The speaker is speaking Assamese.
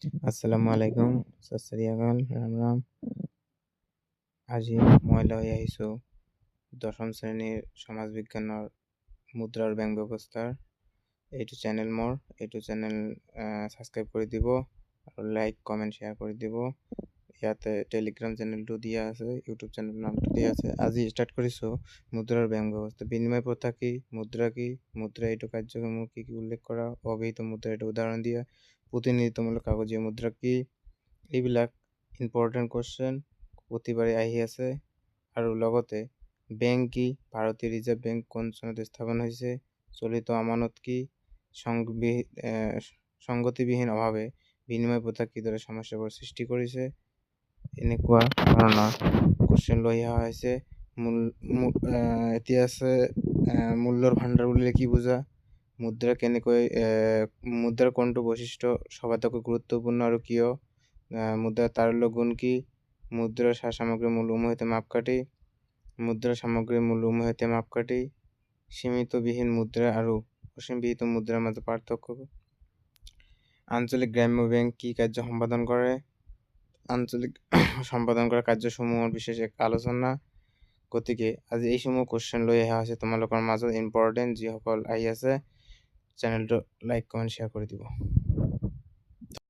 আসসালামু আলাইকুম, সত শ্ৰী আকাল, ৰাম ৰাম। আজি মই লৈ আহিছোঁ দশম শ্ৰেণীৰ সমাজ বিজ্ঞানৰ মুদ্ৰাৰ বেংক ব্যৱস্থাৰ এইটো চেনেল মোৰ। এইটো চেনেল ছাবস্ক্ৰাইব কৰি দিব আৰু লাইক কমেণ্ট শ্বেয়াৰ কৰি দিব। ইয়াতে টেলিগ্ৰাম চেনেলটো দিয়া আছে, ইউটিউব চেনেলৰ নামটো দিয়া আছে। আজি ষ্টাৰ্ট কৰিছোঁ মুদ্ৰাৰ বেংক ব্যৱস্থা। বিনিময় প্ৰথা কি, মুদ্ৰা কি, মুদ্ৰা এইটো কাৰ্যক্ৰমক কি কি উল্লেখ কৰা, অভিহিত মুদ্ৰা এইটো উদাহৰণ দিয়া, প্ৰতিনিধিত্বমূলক কাগজীয় মুদ্ৰা কি, এইবিলাক ইম্পৰ্টেণ্ট কুৱেশ্যন প্ৰতিবাৰে আহি আছে। আৰু লগতে বেংক কি, ভাৰতীয় ৰিজাৰ্ভ বেংক কোন চনত স্থাপন হৈছে, চলিত আমানত কি, সংগতিবিহীন অভাৱে বিনিময় প্ৰথা কিদৰে সমস্যাবোৰ সৃষ্টি কৰিছে, এনেকুৱা ধৰণৰ কুৱেশ্যন লৈ অহা হৈছে। এতিয়া আছে মূল্যৰ ভাণ্ডাৰ বুলিলে কি বুজা, মুদ্ৰাৰ কোনটো বৈশিষ্ট্য সবাতোকৈ গুৰুত্বপূৰ্ণ আৰু কিয়, মুদ্রার তারল্য গুণ কি, মুদ্রার সামগ্রীর মূল্য উমৈহতে মাপকাঠি, মুদ্রার সামগ্রীর মূল্য উমৈহতে মাপকাঠি, সীমিতবিহীন মুদ্রা আৰু অসীমবিহীন মুদ্ৰাৰ মাজত পাৰ্থক্য, আঞ্চলিক গ্ৰাম্য বেংক কি কাৰ্য সম্পাদন কৰে, আঞ্চলিক সম্পাদন কৰা কাৰ্যসমূহৰ বিশেষ এক আলোচনা। গতিকে আজি এইসমূহ কুৱেশ্যন লৈ অহা হৈছে তোমালোকৰ মাজত ইম্পৰ্টেণ্ট। যিসকল আহি আছে চেনেলটো লাইক কমেণ্ট শ্বেয়াৰ কৰি দিব।